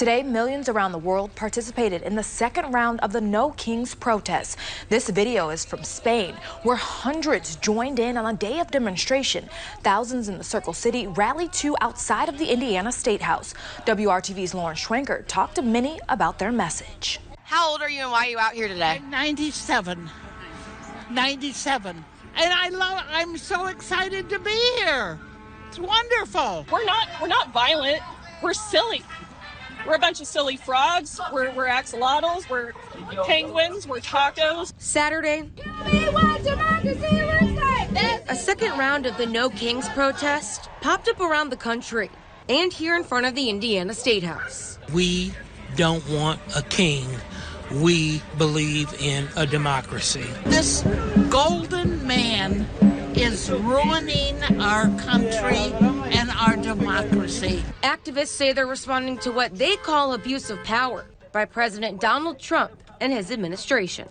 Today, millions around the world participated in the second round of the No Kings protests. This video is from Spain, where hundreds joined in on a day of demonstration. Thousands in the Circle City rallied to outside of the Indiana Statehouse. WRTV's Lauren Schwenker talked to many about their message. How old are you and why are you out here today? I'm 97. 97. And I'm so excited to be here. It's wonderful. We're not violent. We're silly. We're a bunch of silly frogs. We're axolotls. We're penguins. We're tacos. Saturday, a second round of the No Kings protest popped up around the country and here in front of the Indiana Statehouse. We don't want a king. We believe in a democracy. This golden man is ruining our country and our democracy. Activists say they're responding to what they call abuse of power by President Donald Trump and his administration.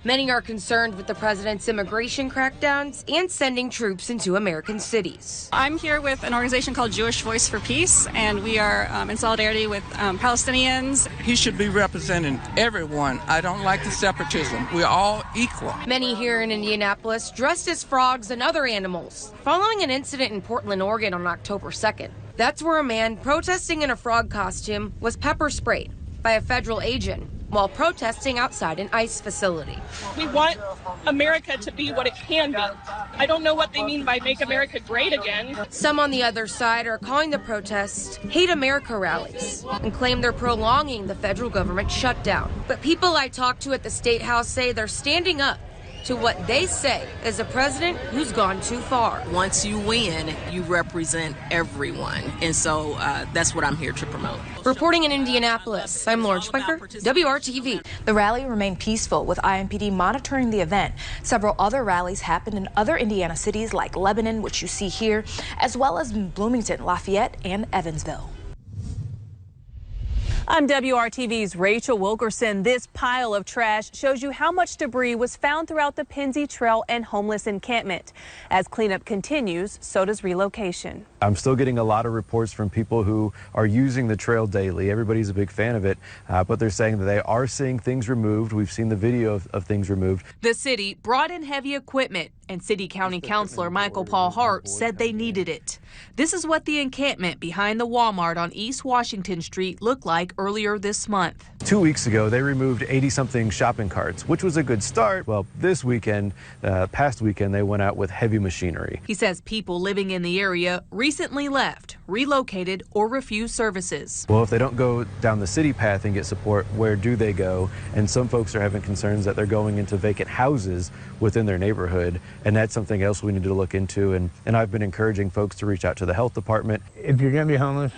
Many are concerned with the president's immigration crackdowns and sending troops into American cities. I'm here with an organization called Jewish Voice for Peace, and we are in solidarity with Palestinians. He should be representing everyone. I don't like the separatism. We're all equal. Many here in Indianapolis dressed as frogs and other animals, following an incident in Portland, Oregon on October 2nd. That's where a man protesting in a frog costume was pepper sprayed by a federal agent while protesting outside an ICE facility. We want America to be what it can be. I don't know what they mean by make America great again. Some on the other side are calling the protests Hate America rallies and claim they're prolonging the federal government shutdown. But people I talked to at the State House say they're standing up to what they say is a president who's gone too far. Once you win, you represent everyone. And so that's what I'm here to promote. Reporting in Indianapolis, I'm Lauren Schwenker, WRTV. The rally remained peaceful with IMPD monitoring the event. Several other rallies happened in other Indiana cities like Lebanon, which you see here, as well as in Bloomington, Lafayette, and Evansville. I'm WRTV's Rachel Wilkerson. This pile of trash shows you how much debris was found throughout the Pennsy Trail and homeless encampment. As cleanup continues, so does relocation. I'm still getting a lot of reports from people who are using the trail daily. Everybody's a big fan of it, but they're saying that they are seeing things removed. We've seen the video of things removed. The city brought in heavy equipment, and City County Councilor Michael Paul Hart said they needed it. This is what the encampment behind the Walmart on East Washington Street looked like earlier this month. 2 weeks ago, they removed 80-something shopping carts, which was a good start. Well, this weekend, past weekend, they went out with heavy machinery. He says people living in the area recently left, relocated, or refused services. Well, if they don't go down the city path and get support, where do they go? And some folks are having concerns that they're going into vacant houses within their neighborhood, and that's something else we need to look into. And I've been encouraging folks to reach out to the health department. If you're going to be homeless,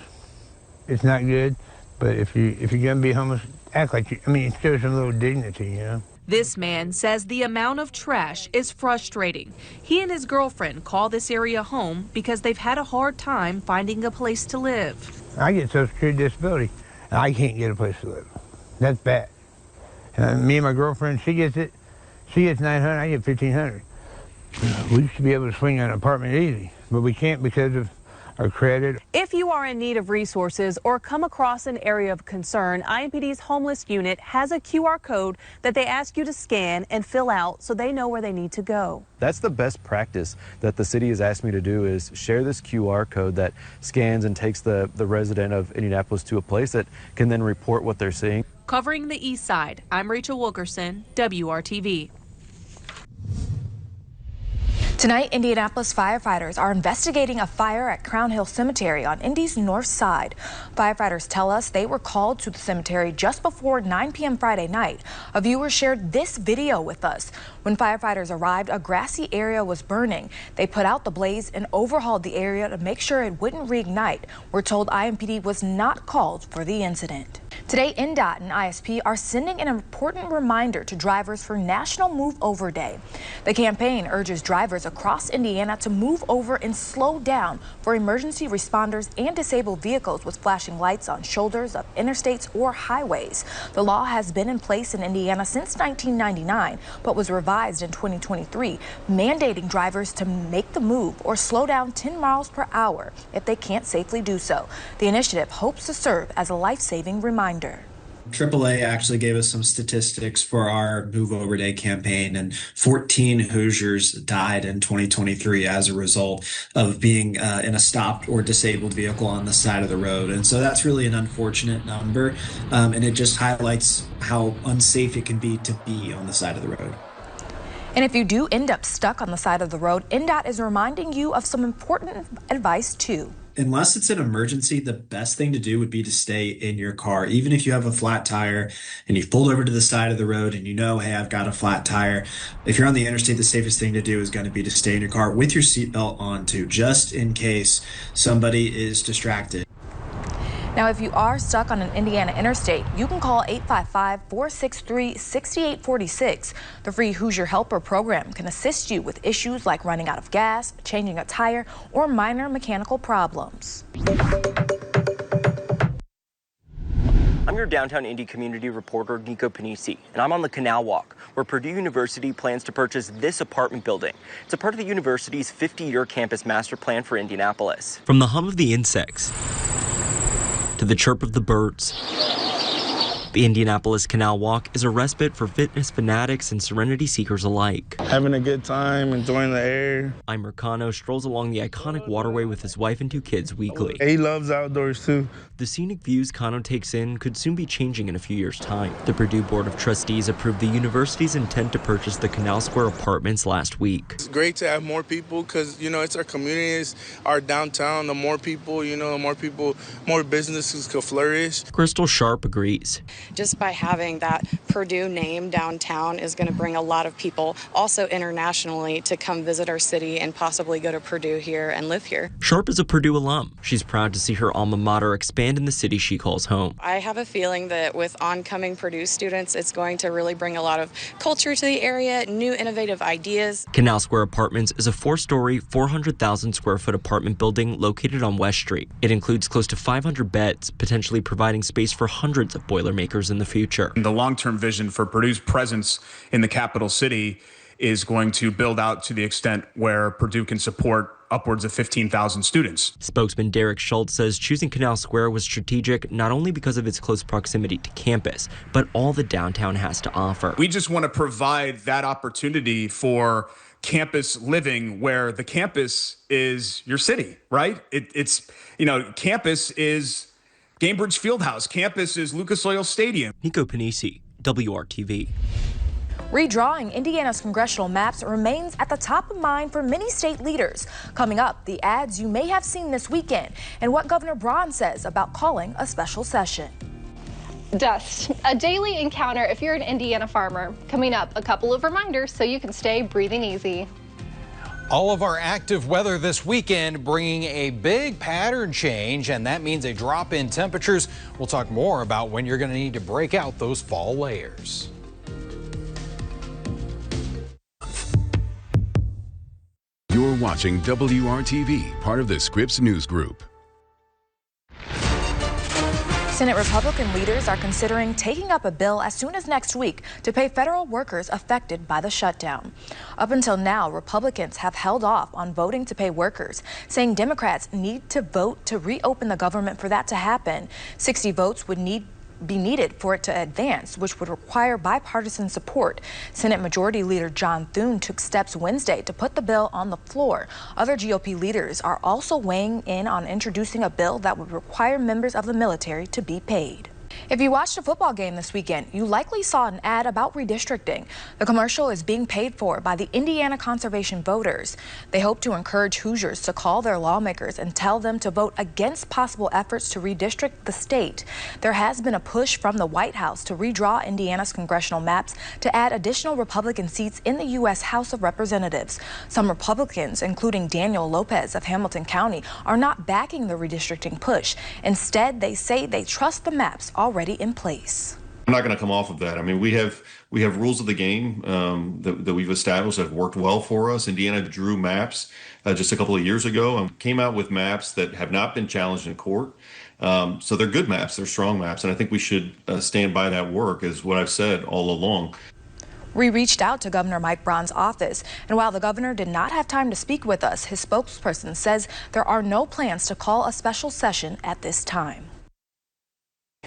it's not good. But if you're going to be homeless, act like you, it shows some little dignity, you know. This man says the amount of trash is frustrating. He and his girlfriend call this area home because they've had a hard time finding a place to live. I get Social Security disability, and I can't get a place to live. That's bad. Me and my girlfriend, she gets it. She gets $900, I get $1,500. We used to be able to swing an apartment easy, but we can't because of our credit. If you are in need of resources or come across an area of concern, IMPD's homeless unit has a QR code that they ask you to scan and fill out so they know where they need to go. That's the best practice that the city has asked me to do, is share this QR code that scans and takes the resident of Indianapolis to a place that can then report what they're seeing. Covering the east side, I'm Rachel Wilkerson, WRTV. Tonight, Indianapolis firefighters are investigating a fire at Crown Hill Cemetery on Indy's north side. Firefighters tell us they were called to the cemetery just before 9 p.m. Friday night. A viewer shared this video with us. When firefighters arrived, a grassy area was burning. They put out the blaze and overhauled the area to make sure it wouldn't reignite. We're told IMPD was not called for the incident. Today, NDOT and ISP are sending an important reminder to drivers for National Move Over Day. The campaign urges drivers across Indiana to move over and slow down for emergency responders and disabled vehicles with flashing lights on shoulders of interstates or highways. The law has been in place in Indiana since 1999, but was revised in 2023, mandating drivers to make the move or slow down 10 miles per hour if they can't safely do so. The initiative hopes to serve as a life-saving reminder. AAA actually gave us some statistics for our Move Over Day campaign, and 14 Hoosiers died in 2023 as a result of being in a stopped or disabled vehicle on the side of the road. And so that's really an unfortunate number, and it just highlights how unsafe it can be to be on the side of the road. And if you do end up stuck on the side of the road, NDOT is reminding you of some important advice too. Unless it's an emergency, the best thing to do would be to stay in your car. Even if you have a flat tire and you've pulled over to the side of the road and you know, hey, I've got a flat tire. If you're on the interstate, the safest thing to do is going to be to stay in your car with your seatbelt on too, just in case somebody is distracted. Now, if you are stuck on an Indiana interstate, you can call 855-463-6846. The free Hoosier Helper program can assist you with issues like running out of gas, changing a tire, or minor mechanical problems. I'm your downtown Indy community reporter, Nico Panisi, and I'm on the Canal Walk, where Purdue University plans to purchase this apartment building. It's a part of the university's 50-year campus master plan for Indianapolis. From the hum of the insects to the chirp of the birds, the Indianapolis Canal Walk is a respite for fitness fanatics and serenity seekers alike. Having a good time, enjoying the air. Imre Kano strolls along the iconic waterway with his wife and 2 kids weekly. He loves outdoors too. The scenic views Kano takes in could soon be changing in a few years' time. The Purdue Board of Trustees approved the university's intent to purchase the Canal Square apartments last week. It's great to have more people because, you know, it's our community, it's our downtown. The more people, you know, more businesses could flourish. Crystal Sharp agrees. Just by having that Purdue name downtown is going to bring a lot of people, also internationally, to come visit our city and possibly go to Purdue here and live here. Sharp is a Purdue alum. She's proud to see her alma mater expand in the city she calls home. I have a feeling that with oncoming Purdue students, it's going to really bring a lot of culture to the area, new innovative ideas. Canal Square Apartments is a 4-story, 400,000 square foot apartment building located on West Street. It includes close to 500 beds, potentially providing space for hundreds of Boilermakers in the future. The long-term vision for Purdue's presence in the capital city is going to build out to the extent where Purdue can support upwards of 15,000 students. Spokesman Derek Schultz says choosing Canal Square was strategic not only because of its close proximity to campus, but all the downtown has to offer. We just want to provide that opportunity for campus living where the campus is your city, right? It's, you know, campus is Gainbridge Fieldhouse. Campus is Lucas Oil Stadium. Nico Panisi, WRTV. Redrawing Indiana's congressional maps remains at the top of mind for many state leaders. Coming up, the ads you may have seen this weekend and what Governor Braun says about calling a special session. Dust, a daily encounter if you're an Indiana farmer. Coming up, a couple of reminders so you can stay breathing easy. All of our active weather this weekend bringing a big pattern change, and that means a drop in temperatures. We'll talk more about when you're going to need to break out those fall layers. You're watching WRTV, part of the Scripps News Group. Senate Republican leaders are considering taking up a bill as soon as next week to pay federal workers affected by the shutdown. Up until now, Republicans have held off on voting to pay workers, saying Democrats need to vote to reopen the government for that to happen. 60 votes would be needed for it to advance, which would require bipartisan support. Senate Majority Leader John Thune took steps Wednesday to put the bill on the floor. Other GOP leaders are also weighing in on introducing a bill that would require members of the military to be paid. If you watched a football game this weekend, you likely saw an ad about redistricting. The commercial is being paid for by the Indiana Conservation voters. They hope to encourage Hoosiers to call their lawmakers and tell them to vote against possible efforts to redistrict the state. There has been a push from the White House to redraw Indiana's congressional maps to add additional Republican seats in the U.S. House of Representatives. Some Republicans, including Daniel Lopez of Hamilton County, are not backing the redistricting push. Instead, they say they trust the maps already already in place. I'm not going to come off of that. I mean, we have rules of the game that we've established that have worked well for us. Indiana drew maps just a couple of years ago and came out with maps that have not been challenged in court. So they're good maps, they're strong maps, and I think we should stand by that work, is what I've said all along. We reached out to Governor Mike Braun's office, and while the governor did not have time to speak with us, his spokesperson says there are no plans to call a special session at this time.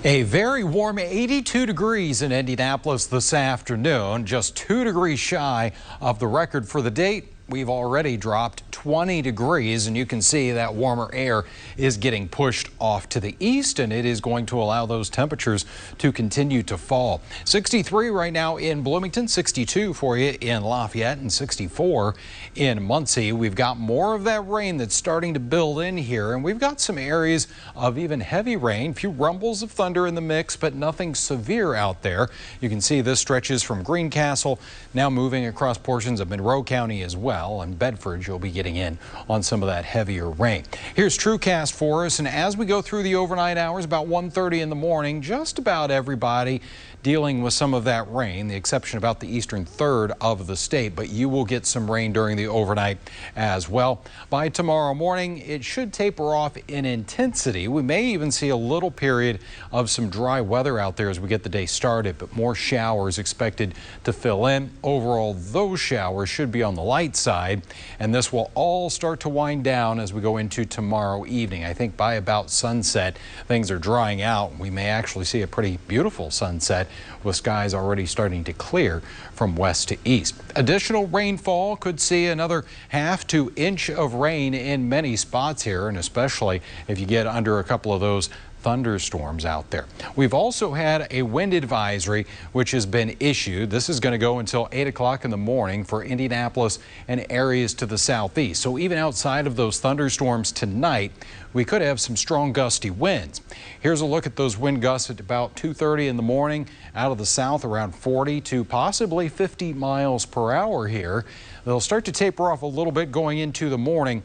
A very warm 82 degrees in Indianapolis this afternoon, just 2 degrees shy of the record for the date. We've already dropped 20 degrees, and you can see that warmer air is getting pushed off to the east, and it is going to allow those temperatures to continue to fall. 63 right now in Bloomington, 62 for you in Lafayette, and 64 in Muncie. We've got more of that rain that's starting to build in here, and we've got some areas of even heavy rain, a few rumbles of thunder in the mix, but nothing severe out there. You can see this stretches from Greencastle, now moving across portions of Monroe County as well. And Bedford, you'll be getting in on some of that heavier rain. Here's TrueCast for us, and as we go through the overnight hours, about 1:30 in the morning, just about everybody dealing with some of that rain, the exception about the eastern third of the state, but you will get some rain during the overnight as well. By tomorrow morning, it should taper off in intensity. We may even see a little period of some dry weather out there as we get the day started, but more showers expected to fill in. Overall, those showers should be on the light side, and this will all start to wind down as we go into tomorrow evening. I think by about sunset, things are drying out. We may actually see a pretty beautiful sunset with skies already starting to clear from west to east. Additional rainfall could see another half to inch of rain in many spots here, and especially if you get under a couple of those thunderstorms out there. We've also had a wind advisory which has been issued. This is going to go until 8 o'clock in the morning for Indianapolis and areas to the southeast. So even outside of those thunderstorms tonight, we could have some strong gusty winds. Here's a look at those wind gusts at about 2:30 in the morning out of the south, around 40 to possibly 50 miles per hour here. They'll start to taper off a little bit going into the morning,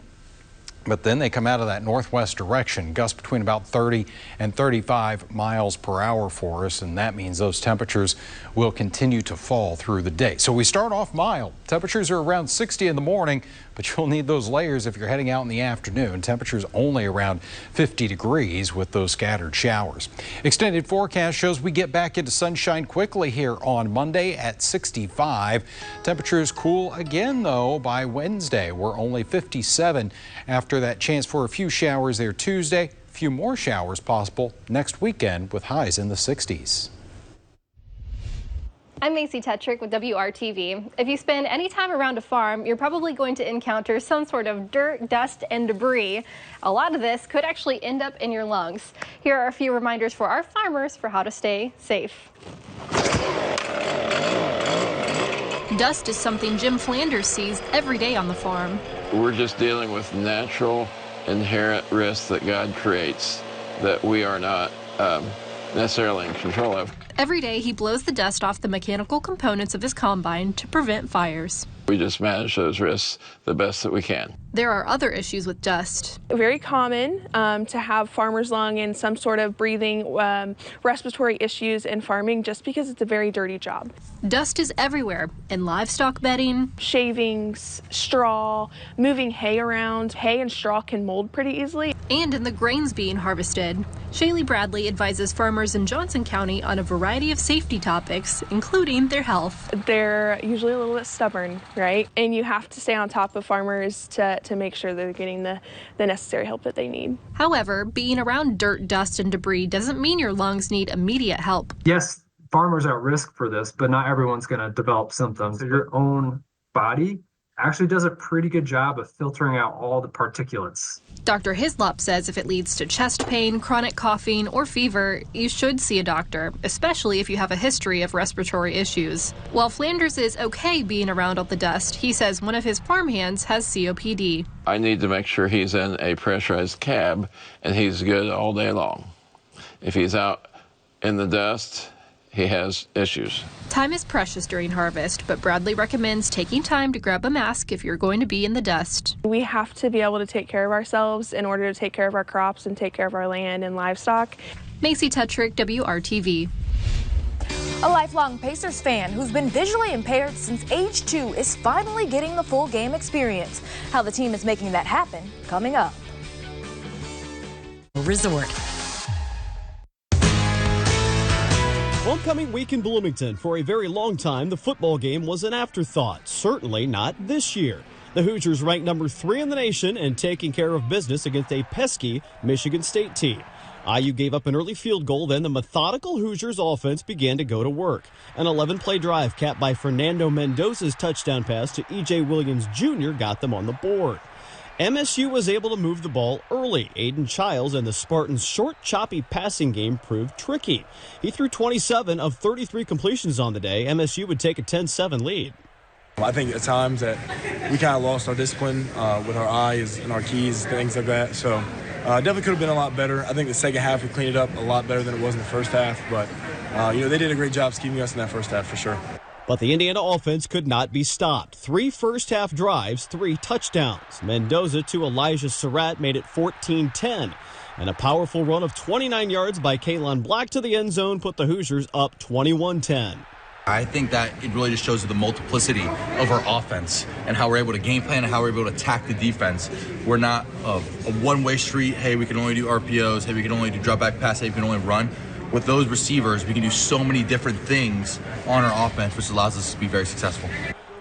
but then they come out of that northwest direction, gusts between about 30 and 35 miles per hour for us, and that means those temperatures will continue to fall through the day. So we start off mild. Temperatures are around 60 in the morning, but you'll need those layers if you're heading out in the afternoon. Temperatures only around 50 degrees with those scattered showers. Extended forecast shows we get back into sunshine quickly here on Monday at 65. Temperatures cool again, though, by Wednesday. We're only 57 after that chance for a few showers there Tuesday. A few more showers possible next weekend with highs in the 60s. I'm Macy Tetrick with WRTV. If you spend any time around a farm, you're probably going to encounter some sort of dirt, dust, and debris. A lot of this could actually end up in your lungs. Here are a few reminders for our farmers for how to stay safe. Dust is something Jim Flanders sees every day on the farm. We're just dealing with natural, inherent risks that God creates that we are not necessarily in control of. Every day he blows the dust off the mechanical components of his combine to prevent fires. We just manage those risks the best that we can. There are other issues with dust. Very common to have farmer's lung and some sort of breathing, respiratory issues in farming just because it's a very dirty job. Dust is everywhere in livestock bedding, shavings, straw, moving hay around. Hay and straw can mold pretty easily. And in the grains being harvested. Shaylee Bradley advises farmers in Johnson County on a variety of safety topics, including their health. They're usually a little bit stubborn, right? And you have to stay on top of farmers to make sure they're getting the necessary help that they need. However, being around dirt, dust, and debris doesn't mean your lungs need immediate help. Yes, farmers are at risk for this, but not everyone's going to develop symptoms. Your own body actually does a pretty good job of filtering out all the particulates. Dr. Hislop says if it leads to chest pain, chronic coughing, or fever, you should see a doctor, especially if you have a history of respiratory issues. While Flanders is okay being around all the dust, he says one of his farmhands has COPD. I need to make sure he's in a pressurized cab and he's good all day long. If he's out in the dust, he has issues. Time is precious during harvest, but Bradley recommends taking time to grab a mask if you're going to be in the dust. We have to be able to take care of ourselves in order to take care of our crops and take care of our land and livestock. Macy Tetrick, WRTV. A lifelong Pacers fan who's been visually impaired since age 2 is finally getting the full game experience. How the team is making that happen, coming up. Resort. Homecoming week in Bloomington. For a very long time, the football game was an afterthought. Certainly not this year. The Hoosiers ranked number 3 in the nation and taking care of business against a pesky Michigan State team. IU gave up an early field goal, then the methodical Hoosiers offense began to go to work. An 11-play drive capped by Fernando Mendoza's touchdown pass to E.J. Williams Jr. got them on the board. MSU was able to move the ball early. Aiden Childs and the Spartans' short, choppy passing game proved tricky. He threw 27 of 33 completions on the day. MSU would take a 10-7 lead. I think at times that we kind of lost our discipline with our eyes and our keys, things like that. So definitely could have been a lot better. I think the second half we cleaned it up a lot better than it was in the first half. But, they did a great job keeping us in that first half for sure. But the Indiana offense could not be stopped. 3 first-half drives, 3 touchdowns. Mendoza to Elijah Surratt made it 14-10. And a powerful run of 29 yards by Kaylon Black to the end zone put the Hoosiers up 21-10. I think that it really just shows the multiplicity of our offense and how we're able to game plan and how we're able to attack the defense. We're not a one-way street, hey, we can only do RPOs, hey, we can only do drop back pass, hey, we can only run. With those receivers, we can do so many different things on our offense, which allows us to be very successful.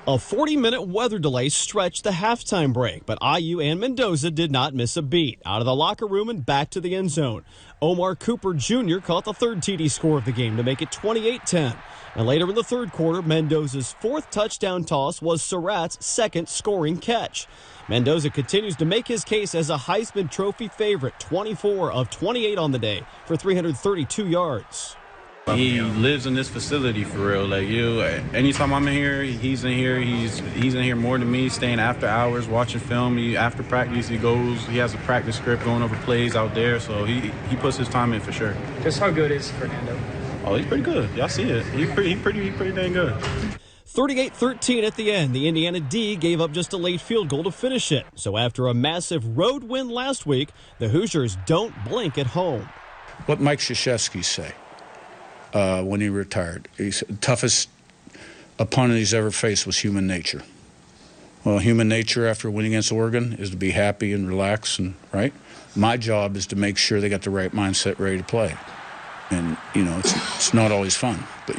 A 40-minute weather delay stretched the halftime break, but IU and Mendoza did not miss a beat. Out of the locker room and back to the end zone. Omar Cooper Jr. caught the third TD score of the game to make it 28-10. And later in the third quarter, Mendoza's 4th touchdown toss was Surratt's 2nd scoring catch. Mendoza continues to make his case as a Heisman Trophy favorite, 24 of 28 on the day for 332 yards. He lives in this facility for real. Like anytime I'm in here, he's in here. He's in here more than me, staying after hours, watching film. After practice, he has a practice script going over plays out there. So he puts his time in for sure. Just how good is Fernando? Oh, he's pretty good. Y'all see it. He's pretty dang good. 38-13 at the end. The Indiana D gave up just a late field goal to finish it. So after a massive road win last week, the Hoosiers don't blink at home. What Mike Krzyzewski say when he retired? He said the toughest opponent he's ever faced was human nature. Well, human nature after winning against Oregon is to be happy and relax, and right? My job is to make sure they got the right mindset ready to play. And, it's not always fun, but